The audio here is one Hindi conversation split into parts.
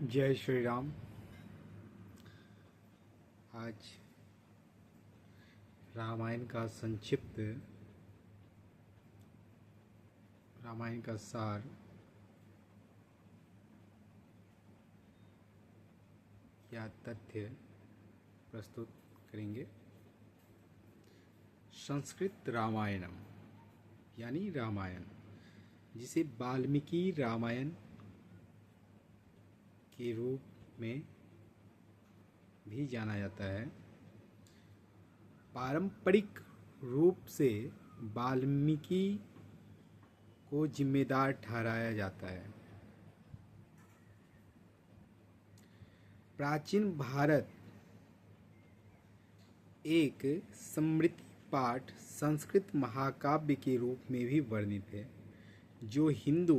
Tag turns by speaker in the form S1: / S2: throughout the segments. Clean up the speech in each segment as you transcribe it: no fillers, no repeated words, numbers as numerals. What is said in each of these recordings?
S1: जय श्री राम। आज रामायण का संक्षिप्त, रामायण का सार या तथ्य प्रस्तुत करेंगे। संस्कृत रामायणम यानी रामायण, जिसे वाल्मीकि रामायण के रूप में भी जाना जाता है, पारंपरिक रूप से वाल्मीकि को जिम्मेदार ठहराया जाता है। प्राचीन भारत एक स्मृति पाठ संस्कृत महाकाव्य के रूप में भी वर्णित है, जो हिंदू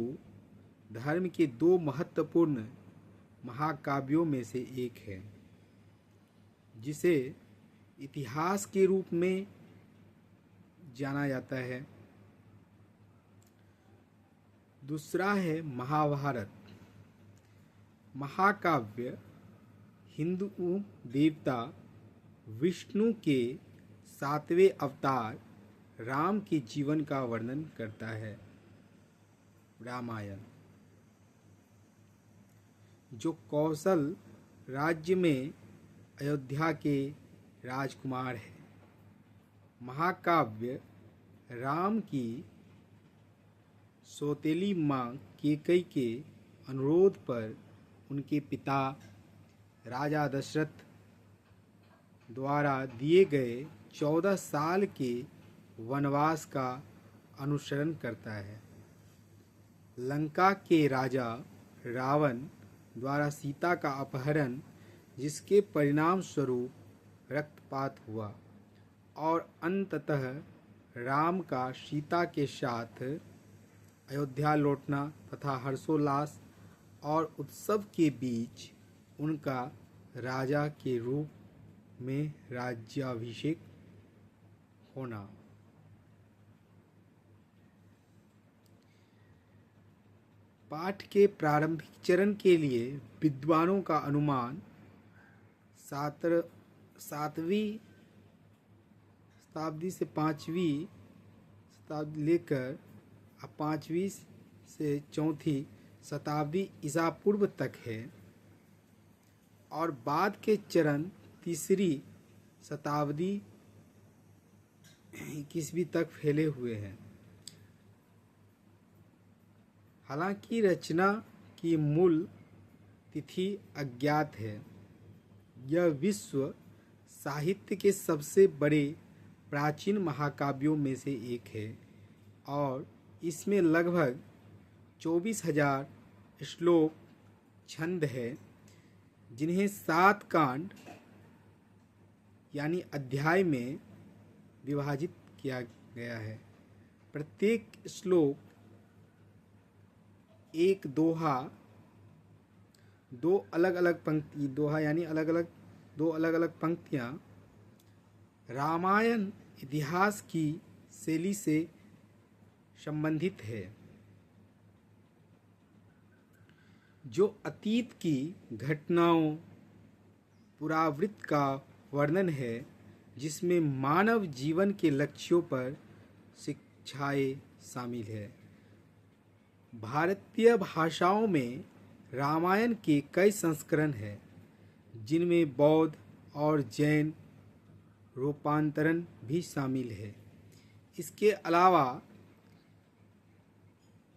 S1: धर्म के दो महत्वपूर्ण महाकाव्यों में से एक है, जिसे इतिहास के रूप में जाना जाता है। दूसरा है महाभारत। महाकाव्य हिंदू देवता विष्णु के 7वें अवतार राम के जीवन का वर्णन करता है। रामायण, जो कौशल राज्य में अयोध्या के राजकुमार है। महाकाव्य राम की सौतेली माँ कैकेयी के अनुरोध पर उनके पिता राजा दशरथ द्वारा दिए गए 14 साल के वनवास का अनुसरण करता है। लंका के राजा रावण द्वारा सीता का अपहरण, जिसके परिणाम स्वरूप रक्तपात हुआ, और अंततः राम का सीता के साथ अयोध्या लौटना तथा हर्षोल्लास और उत्सव के बीच उनका राजा के रूप में राज्याभिषेक होना। पाठ के प्रारंभिक चरण के लिए विद्वानों का अनुमान 7वीं शताब्दी से 5वीं शताब्दी लेकर 5वीं से 4वीं शताब्दी ईसा पूर्व तक है, और बाद के चरण 3री शताब्दी 21वीं तक फैले हुए हैं। हालांकि रचना की मूल तिथि अज्ञात है। यह विश्व साहित्य के सबसे बड़े प्राचीन महाकाव्यों में से एक है, और इसमें लगभग 24,000 श्लोक छंद है, जिन्हें 7 कांड यानी अध्याय में विभाजित किया गया है। प्रत्येक श्लोक एक दोहा, दो अलग अलग पंक्ति, दोहा यानी दो अलग अलग पंक्तियाँ रामायण इतिहास की शैली से संबंधित है, जो अतीत की घटनाओं पुरावृत्त का वर्णन है, जिसमें मानव जीवन के लक्ष्यों पर शिक्षाएं शामिल है। भारतीय भाषाओं में रामायण के कई संस्करण हैं, जिनमें बौद्ध और जैन रूपांतरण भी शामिल है। इसके अलावा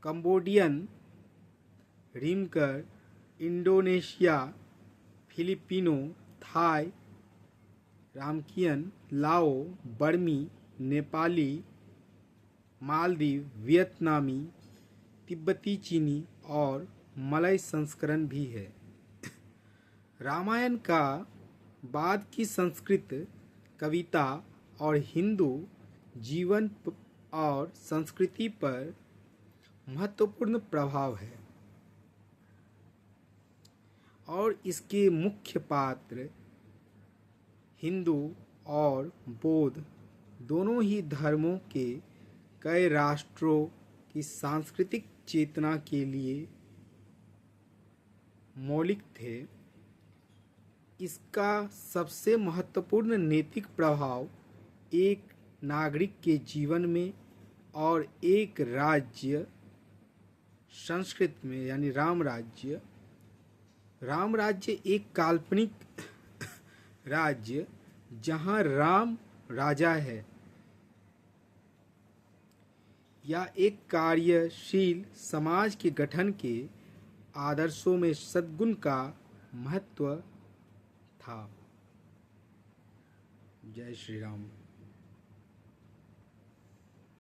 S1: Cambodian, Rimkar, Indonesia, Filipino, Thai, रामकियन, लाओ, बर्मी, नेपाली, मालदीव, वियतनामी, तिब्बती चीनी और मलय संस्करण भी है। रामायण का बाद की संस्कृत कविता और हिंदू जीवन और संस्कृति पर महत्वपूर्ण प्रभाव है, और इसके मुख्य पात्र हिंदू और बौद्ध दोनों ही धर्मों के कई राष्ट्रों की सांस्कृतिक चेतना के लिए मौलिक थे। इसका सबसे महत्वपूर्ण नैतिक प्रभाव एक नागरिक के जीवन में और एक राज्य संस्कृत में यानी राम राज्य एक काल्पनिक राज्य जहां राम राजा है, या एक कार्यशील समाज के गठन के आदर्शों में सद्गुण का महत्व था। जय श्री राम।